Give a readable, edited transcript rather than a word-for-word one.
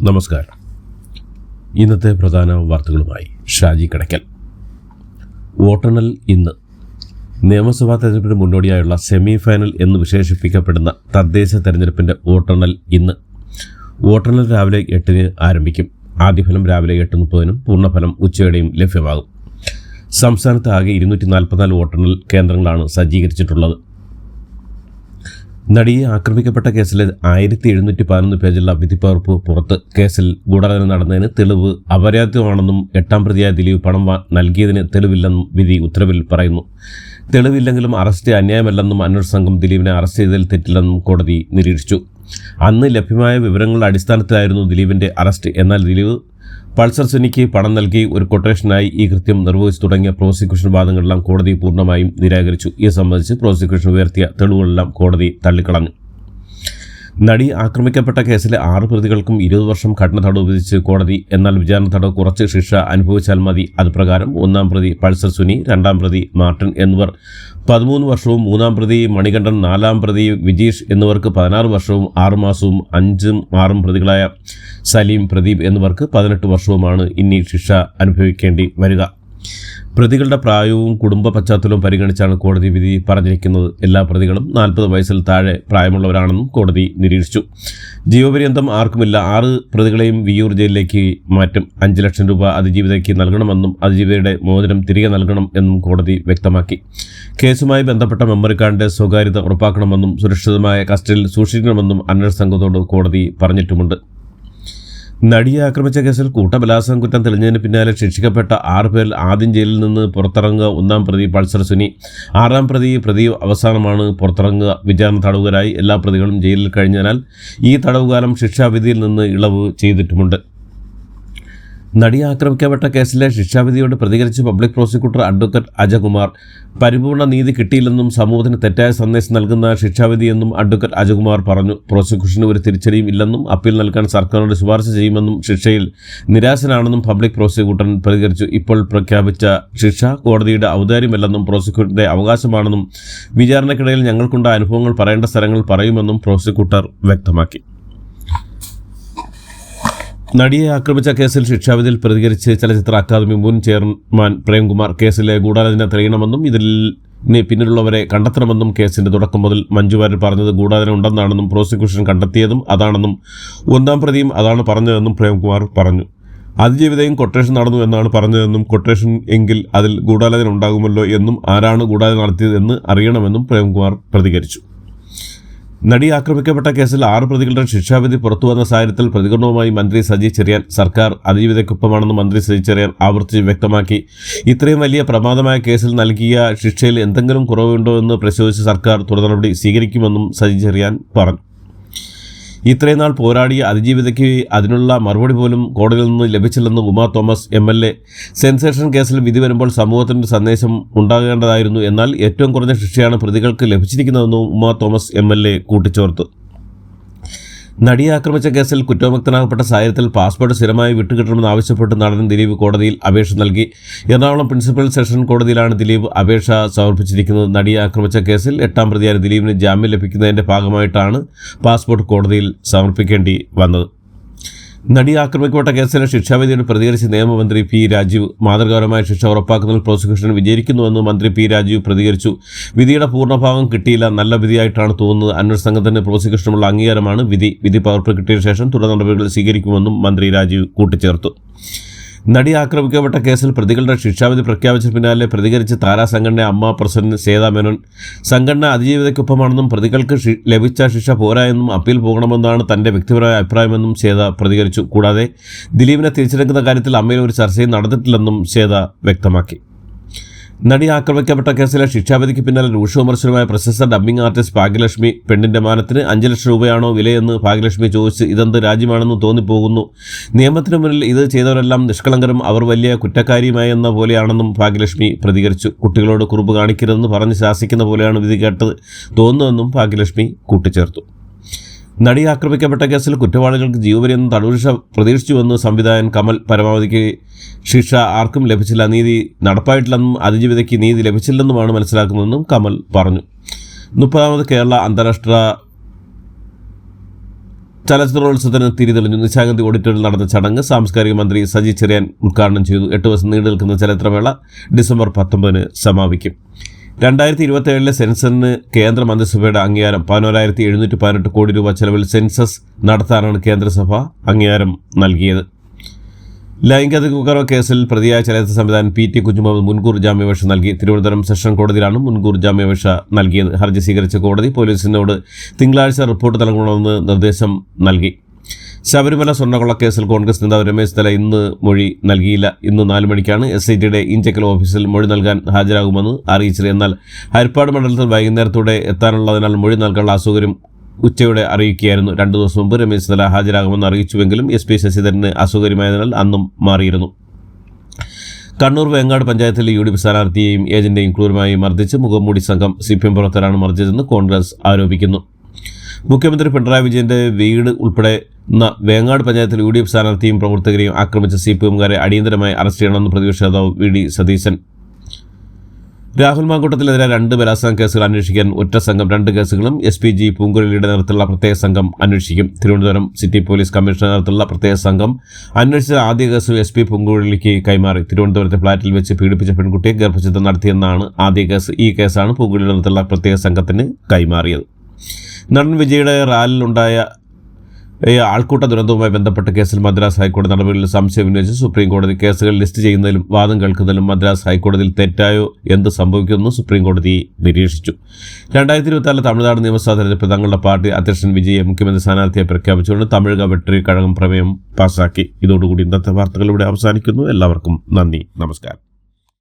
നമസ്കാരം. ഇന്നത്തെ പ്രധാന വാർത്തകളുമായി ഷാജി കടയ്ക്കൽ. വോട്ടെണ്ണൽ ഇന്ന്. നിയമസഭാ തെരഞ്ഞെടുപ്പിന് മുന്നോടിയായുള്ള സെമി ഫൈനൽ എന്ന് വിശേഷിപ്പിക്കപ്പെടുന്ന തദ്ദേശ തെരഞ്ഞെടുപ്പിൻ്റെ വോട്ടെണ്ണൽ ഇന്ന്. വോട്ടെണ്ണൽ രാവിലെ 8-ന് ആരംഭിക്കും. ആദ്യഫലം രാവിലെ 8:30-നും പൂർണ്ണഫലം ഉച്ചയോടെയും ലഭ്യമാകും. സംസ്ഥാനത്ത് ആകെ 244 വോട്ടെണ്ണൽ കേന്ദ്രങ്ങളാണ് സജ്ജീകരിച്ചിട്ടുള്ളത്. നടിയെ ആക്രമിക്കപ്പെട്ട കേസിലെ 1711 പേജുള്ള വിധിപ്പകർപ്പ് പുറത്ത്. കേസിൽ ഗൂഢാലോചന നടന്നതിന് തെളിവ് അപര്യാപ്തമാണെന്നും 8-ാം പ്രതിയായ ദിലീപ് പണം നൽകിയതിന് തെളിവില്ലെന്നും വിധി ഉത്തരവിൽ പറയുന്നു. തെളിവില്ലെങ്കിലും അറസ്റ്റ് അന്യായമല്ലെന്നും അന്വേഷണ സംഘം ദിലീപിനെ അറസ്റ്റ് ചെയ്തതിൽ തെറ്റില്ലെന്നും കോടതി നിരീക്ഷിച്ചു. അന്ന് ലഭ്യമായ വിവരങ്ങളുടെ അടിസ്ഥാനത്തിലായിരുന്നു ദിലീപിൻ്റെ അറസ്റ്റ്. എന്നാൽ ദിലീപ് പൾസർ സുനിക്ക് പണം നൽകി ഒരു കൊട്ടേഷനായി ഈ കൃത്യം നിർവഹിച്ചു തുടങ്ങിയ പ്രോസിക്യൂഷൻ വാദങ്ങളെല്ലാം കോടതി പൂർണ്ണമായും നിരാകരിച്ചു. ഇത് സംബന്ധിച്ച് പ്രോസിക്യൂഷൻ ഉയർത്തിയ തെളിവുകളെല്ലാം കോടതി തള്ളിക്കളഞ്ഞു. നടി ആക്രമിക്കപ്പെട്ട കേസിലെ 6 പ്രതികൾക്കും 20 വർഷം കഠിന തടവ് വിധിച്ച് കോടതി. എന്നാൽ വിചാരണ തടവ് കുറച്ച് ശിക്ഷ അനുഭവിച്ചാൽ മതി. അതുപ്രകാരം 1-ാം പ്രതി പൾസർ സുനി, 2-ാം പ്രതി മാർട്ടിൻ എന്നിവർ 13 വർഷവും 3-ാം പ്രതി മണികണ്ഠൻ, 4-ാം പ്രതി വിജീഷ് എന്നിവർക്ക് 16 വർഷവും 6 മാസവും 5-ഉം 6-ഉം പ്രതികളായ സലീം, പ്രദീപ് എന്നിവർക്ക് 18 വർഷവുമാണ് ഇനി ശിക്ഷ അനുഭവിക്കേണ്ടി വരിക. പ്രതികളുടെ പ്രായവും കുടുംബ പശ്ചാത്തലവും പരിഗണിച്ചാണ് കോടതി വിധി പറഞ്ഞിരിക്കുന്നത്. എല്ലാ പ്രതികളും 40 വയസ്സിൽ താഴെ പ്രായമുള്ളവരാണെന്നും കോടതി നിരീക്ഷിച്ചു. ജീവപര്യന്തം ആർക്കുമില്ല. 6 പ്രതികളെയും വിയ്യൂർ ജയിലിലേക്ക് മാറ്റും. 5 ലക്ഷം രൂപ അതിജീവിതയ്ക്ക് നൽകണമെന്നും അതിജീവിതയുടെ മോചനം തിരികെ നൽകണം എന്നും കോടതി വ്യക്തമാക്കി. കേസുമായി ബന്ധപ്പെട്ട മെമ്മറി കാർഡിന്റെ സ്വകാര്യത ഉറപ്പാക്കണമെന്നും സുരക്ഷിതമായ കസ്റ്റഡിയിൽ സൂക്ഷിക്കണമെന്നും അന്വേഷണ സംഘത്തോട് കോടതി പറഞ്ഞിട്ടുമുണ്ട്. നടിയെ ആക്രമിച്ച കേസിൽ കൂട്ടബലാത്സംഗ കുറ്റം തെളിഞ്ഞതിന് പിന്നാലെ ശിക്ഷിക്കപ്പെട്ട 6 പേരിൽ ആദ്യം ജയിലിൽ നിന്ന് പുറത്തിറങ്ങുക 1-ാം പ്രതി പൾസർ സുനി. 6-ാം പ്രതി അവസാനമാണ് പുറത്തിറങ്ങുക. വിചാരണ തടവുകാരായി എല്ലാ പ്രതികളും ജയിലിൽ കഴിഞ്ഞതിനാൽ ഈ തടവുകാലം ശിക്ഷാവിധിയിൽ നിന്ന് ഇളവ് ചെയ്തിട്ടുമുണ്ട്. നടിയെ ആക്രമിക്കപ്പെട്ട കേസിലെ ശിക്ഷാവിധിയോട് പ്രതികരിച്ച് പബ്ലിക് പ്രോസിക്യൂട്ടർ അഡ്വക്കേറ്റ് അജകുമാർ, പരിപൂർണ നീതി കിട്ടിയില്ലെന്നും സമൂഹത്തിന് തെറ്റായ സന്ദേശം നൽകുന്ന ശിക്ഷാവിധിയെന്നും അഡ്വക്കേറ്റ് അജകുമാർ പറഞ്ഞു. പ്രോസിക്യൂഷന് ഒരു തിരിച്ചടിയും ഇല്ലെന്നും അപ്പീൽ നൽകാൻ സർക്കാരിനോട് ശുപാർശ ചെയ്യുമെന്നും ശിക്ഷയിൽ നിരാശനാണെന്നും പബ്ലിക് പ്രോസിക്യൂട്ടർ പ്രതികരിച്ചു. ഇപ്പോൾ പ്രഖ്യാപിച്ച ശിക്ഷ കോടതിയുടെ ഔദാര്യമല്ലെന്നും പ്രോസിക്യൂട്ടറുടെ അവകാശമാണെന്നും വിചാരണയ്ക്കിടയിൽ ഞങ്ങൾക്കുണ്ടായ അനുഭവങ്ങൾ പറയേണ്ട സ്ഥലങ്ങൾ പറയുമെന്നും പ്രോസിക്യൂട്ടർ വ്യക്തമാക്കി. നടിയെ ആക്രമിച്ച കേസിൽ ശിക്ഷാവിധിയിൽ പ്രതികരിച്ച് ചലച്ചിത്ര അക്കാദമി മുൻ ചെയർമാൻ പ്രേംകുമാർ കേസിലെ ഗൂഢാലോചന തെളിയണമെന്നും ഇതിന് പിന്നിലുള്ളവരെ കണ്ടെത്തണമെന്നും കേസിന്റെ തുടക്കം മുതൽ മഞ്ജു വാര്യർ പറഞ്ഞത് ഗൂഢാലോചന ഉണ്ടെന്നാണെന്നും പ്രോസിക്യൂഷൻ കണ്ടെത്തിയതും അതാണെന്നും 1-ാം പ്രതിയും അതാണ് പറഞ്ഞതെന്നും പ്രേംകുമാർ പറഞ്ഞു. അതിജീവിതയും കൊട്ടേഷൻ നടന്നു എന്നാണ് പറഞ്ഞതെന്നും കൊട്ടേഷൻ എങ്കിൽ അതിൽ ഗൂഢാലോചന ഉണ്ടാകുമല്ലോ എന്നും ആരാണ് ഗൂഢാലോചന നടത്തിയത് എന്ന് അറിയണമെന്നും പ്രേംകുമാർ പ്രതികരിച്ചു. നടി ആക്രമിക്കപ്പെട്ട കേസിൽ 6 പ്രതികളുടെ ശിക്ഷാവിധി പുറത്തുവന്ന സാഹചര്യത്തിൽ പ്രതികരണവുമായി മന്ത്രി സജി ചെറിയാൻ. സർക്കാർ അതിജീവിതയ്ക്കൊപ്പമാണെന്ന് മന്ത്രി സജി ചെറിയാൻ ആവർത്തിച്ച് വ്യക്തമാക്കി. ഇത്രയും വലിയ പ്രമാദമായ കേസിൽ നൽകിയ ശിക്ഷയിൽ എന്തെങ്കിലും കുറവുണ്ടോ എന്ന് പരിശോധിച്ച് സർക്കാർ തുടർ നടപടി സ്വീകരിക്കുമെന്നും സജി ചെറിയാൻ പറഞ്ഞു. ഇത്രയും നാൾ പോരാടിയ അതിജീവിതയ്ക്ക് അതിനുള്ള മറുപടി പോലും കോടതിയിൽ നിന്ന് ലഭിച്ചില്ലെന്ന് ഉമാ തോമസ് MLA. സെൻസേഷൻ കേസിൽ വിധി വരുമ്പോൾ സമൂഹത്തിൻ്റെ സന്ദേശം ഉണ്ടാകേണ്ടതായിരുന്നു. എന്നാൽ ഏറ്റവും കുറഞ്ഞ ശിക്ഷയാണ് പ്രതികൾക്ക് ലഭിച്ചിരിക്കുന്നതെന്നും ഉമാ തോമസ് MLA കൂട്ടിച്ചേർത്തു. നടിയെ ആക്രമിച്ച കേസിൽ കുറ്റവിമുക്തനാകപ്പെട്ട സാഹചര്യത്തിൽ പാസ്പോർട്ട് സ്ഥിരമായി വിട്ടുകിട്ടണമെന്നാവശ്യപ്പെട്ട് നടൻ ദിലീപ് കോടതിയിൽ അപേക്ഷ നൽകി. എറണാകുളം പ്രിൻസിപ്പൽ സെഷൻ കോടതിയിലാണ് ദിലീപ് അപേക്ഷ സമർപ്പിച്ചിരിക്കുന്നത്. നടിയെ ആക്രമിച്ച കേസിൽ 8-ാം പ്രതിയായ ദിലീപിന് ജാമ്യം ലഭിക്കുന്നതിൻ്റെ ഭാഗമായിട്ടാണ് പാസ്പോർട്ട് കോടതിയിൽ സമർപ്പിക്കേണ്ടി വന്നത്. നടി ആക്രമിക്കപ്പെട്ട കേസിലെ ശിക്ഷാവിധിയോട് പ്രതികരിച്ച് നിയമമന്ത്രി P. രാജീവ് മാതൃകാപരമായ ശിക്ഷ ഉറപ്പാക്കുന്നതിൽ പ്രോസിക്യൂഷൻ വിജയിക്കുന്നുവെന്ന് മന്ത്രി P. രാജീവ് പ്രതികരിച്ചു. വിധിയുടെ പൂർണ്ണഭാഗം കിട്ടിയില്ല, നല്ല വിധിയായിട്ടാണ് തോന്നുന്നത്. അന്വേഷണ സംഘത്തിന് പ്രോസിക്യൂഷനുള്ള അംഗീകാരമാണ് വിധി പകർപ്പ് കിട്ടിയ ശേഷം തുടർ നടപടികൾ സ്വീകരിക്കുമെന്നും മന്ത്രി രാജീവ് കൂട്ടിച്ചേർത്തു. നടി ആക്രമിക്കപ്പെട്ട കേസിൽ പ്രതികളുടെ ശിക്ഷാവിധി പ്രഖ്യാപിച്ച പിന്നാലെ പ്രതികരിച്ച് താരാ സംഘടന അമ്മ പ്രസിഡന്റ് ശ്വേതാ മേനോൻ. സംഘടന അതിജീവിതയ്ക്കൊപ്പമാണെന്നും പ്രതികൾക്ക് ലഭിച്ച ശിക്ഷ പോരായെന്നും അപ്പീൽ പോകണമെന്നാണ് തന്റെ വ്യക്തിപരമായ അഭിപ്രായമെന്നും ശ്വേത പ്രതികരിച്ചു. കൂടാതെ ദിലീപിനെ തിരിച്ചെടുക്കുന്ന കാര്യത്തിൽ അമ്മയിൽ ഒരു ചർച്ചയും നടന്നിട്ടില്ലെന്നും ശ്വേത വ്യക്തമാക്കി. നടി ആക്രമിക്കപ്പെട്ട കേസിലെ ശിക്ഷാവിധിക്ക് പിന്നാലെ രൂക്ഷ വിമർശനമായ പ്രശസ്ത ഡബ്ബിംഗ് ആർട്ടിസ്റ്റ് ഭാഗ്യലക്ഷ്മി. പെണ്ണിന്റെ മാനത്തിന് 5 ലക്ഷം രൂപയാണോ വിലയെന്ന് ഭാഗ്യലക്ഷ്മി ചോദിച്ച് ഇതെന്ത് രാജ്യമാണെന്ന് തോന്നിപ്പോകുന്നു. നിയമത്തിന് മുന്നിൽ ഇത് ചെയ്തവരെല്ലാം നിഷ്കളങ്കരും അവർ വലിയ കുറ്റക്കാരിയുമായെന്ന പോലെയാണെന്നും ഭാഗ്യലക്ഷ്മി പ്രതികരിച്ചു. കുട്ടികളോട് കുറുമ്പ് കാണിക്കരുതെന്ന് പറഞ്ഞ് ശാസിക്കുന്ന പോലെയാണ് വിധി കേട്ടത് തോന്നുന്നതെന്നും ഭാഗ്യലക്ഷ്മി കൂട്ടിച്ചേർത്തു. നടി ആക്രമിക്കപ്പെട്ട കേസിൽ കുറ്റവാളികൾക്ക് ജീവപര്യന്തം തടവ് ശിക്ഷ പ്രതീക്ഷിച്ചുവെന്ന് സംവിധായകൻ കമൽ. പരമാവധിക്ക് ശിക്ഷ ആർക്കും ലഭിച്ചില്ല, നീതി നടപ്പായിട്ടില്ലെന്നും അതിജീവിതയ്ക്ക് നീതി ലഭിച്ചില്ലെന്നുമാണ് മനസ്സിലാക്കുന്നതെന്നും കമൽ പറഞ്ഞു. 30ാമത് കേരള അന്താരാഷ്ട്ര ചലച്ചിത്രോത്സവത്തിന് തിരിതെളിഞ്ഞു. നിശാഗന്ധി ഓഡിറ്റോറിയത്തിൽ നടന്ന ചടങ്ങ് സാംസ്കാരിക മന്ത്രി സജി ചെറിയാൻ ഉദ്ഘാടനം ചെയ്തു. 8 ദിവസം നീണ്ടു നിൽക്കുന്ന ചലച്ചിത്രമേള ഡിസംബർ 19 സമാപിക്കും. 2027 സെൻസസിന് കേന്ദ്ര മന്ത്രിസഭയുടെ അംഗീകാരം. 11,718 കോടി രൂപ ചെലവിൽ സെൻസസ് നടത്താനാണ് കേന്ദ്രസഭ അംഗീകാരം നൽകിയത്. ലൈംഗിക കേസിൽ പ്രതിയായ ചലച്ചിത്ര സംവിധായകൻ PT കുഞ്ഞുമുഹമ്മദ് മുൻകൂർ ജാമ്യാപേക്ഷ നൽകി. തിരുവനന്തപുരം സെഷൻ കോടതിയിലാണ് മുൻകൂർ ജാമ്യാപേക്ഷ നൽകിയത്. ഹർജി സ്വീകരിച്ച കോടതി പോലീസിനോട് തിങ്കളാഴ്ച റിപ്പോർട്ട് നൽകണമെന്ന് നിർദ്ദേശം നൽകി. ശബരിമല സ്വർണ്ണക്കൊള്ളക്കേസിൽ കോൺഗ്രസ് നേതാവ് രമേശ് ചെന്നിത്തല ഇന്ന് മൊഴി നൽകിയില്ല. ഇന്ന് 4 മണിക്കാണ് SITയുടെ ഇഞ്ചക്കൽ ഓഫീസിൽ മൊഴി നൽകാൻ ഹാജരാകുമെന്ന് അറിയിച്ചത്. എന്നാൽ ഹരിപ്പാട് മണ്ഡലത്തിൽ വൈകുന്നേരത്തോടെ എത്താനുള്ളതിനാൽ മൊഴി നൽകാനുള്ള അസൗകര്യം ഉച്ചയോടെ അറിയിക്കുകയായിരുന്നു. 2 ദിവസം മുമ്പ് രമേശ് ചെന്നിത്തല ഹാജരാകുമെന്ന് അറിയിച്ചുവെങ്കിലും SP ശശിധരന് അസൗകര്യമായതിനാൽ അന്നും മാറിയിരുന്നു. കണ്ണൂർ വേങ്ങാട് പഞ്ചായത്തിൽ UDP സ്ഥാനാർത്ഥിയെയും ഏജന്റെയും ക്രൂരമായി മർദ്ദിച്ച് മുഖംമൂടി സംഘം CPM പ്രവർത്തകരാണ് മർദ്ദിച്ചതെന്ന് കോൺഗ്രസ് ആരോപിക്കുന്നു. മുഖ്യമന്ത്രി പിണറായി വിജയന്റെ വീട് ഉൾപ്പെടെ വേങ്ങാട് പഞ്ചായത്തിൽ UDP സ്ഥാനാർത്ഥിയും പ്രവർത്തകരെയും ആക്രമിച്ച CPMകാരെ അടിയന്തരമായി അറസ്റ്റ് ചെയ്യണമെന്ന് പ്രതിപക്ഷ നേതാവ് VD സതീശൻ. രാഹുൽ മാങ്കൂട്ടത്തിനെതിരെ 2 ബലാത്സംഗ കേസുകൾ അന്വേഷിക്കാൻ ഒറ്റ സംഘം. 2 കേസുകളും SPG പൂങ്കുഴലിയുടെ നേതൃത്വത്തിലുള്ള പ്രത്യേക സംഘം അന്വേഷിക്കും. തിരുവനന്തപുരം സിറ്റി പോലീസ് കമ്മീഷണർ നേതൃത്വത്തിലുള്ള പ്രത്യേക സംഘം അന്വേഷിച്ച ആദ്യ കേസ് SP പൂങ്കുഴലിക്ക് കൈമാറി. തിരുവനന്തപുരത്തെ ഫ്ളാറ്റിൽ വെച്ച് പീഡിപ്പിച്ച പെൺകുട്ടിയെ ഗർഭഛിദ്രം നടത്തിയെന്നാണ് ആദ്യ കേസ്. ഈ കേസാണ് പൂങ്കുഴലിയുടെ നേതൃത്വത്തിലുള്ള പ്രത്യേക സംഘത്തിന് കൈമാറിയത്. നടൻ വിജയുടെ റാലിലുണ്ടായ ആൾക്കൂട്ട ദുരന്തവുമായി ബന്ധപ്പെട്ട കേസിൽ മദ്രാസ് ഹൈക്കോടതി നടപടികളിൽ സംശയം ഉന്നയിച്ച് സുപ്രീം കോടതി. കേസുകൾ ലിസ്റ്റ് ചെയ്യുന്നതിലും വാദം കേൾക്കുന്നതിലും മദ്രാസ് ഹൈക്കോടതിയിൽ തെറ്റായോ എന്ത് സംഭവിക്കുമെന്ന് സുപ്രീം കോടതി നിരീക്ഷിച്ചു. 2024 തമിഴ്നാട് നിയമസഭാ തെരഞ്ഞെടുപ്പിൽ തങ്ങളുടെ പാർട്ടി അധ്യക്ഷൻ വിജയെ മുഖ്യമന്ത്രി സ്ഥാനാർത്ഥിയെ പ്രഖ്യാപിച്ചുകൊണ്ട് തമിഴക വെട്ടറി കഴകം പ്രമേയം പാസാക്കി. ഇതോടുകൂടി ഇന്നത്തെ വാർത്തകൾ ഇവിടെ അവസാനിക്കുന്നു. എല്ലാവർക്കും നന്ദി, നമസ്കാരം.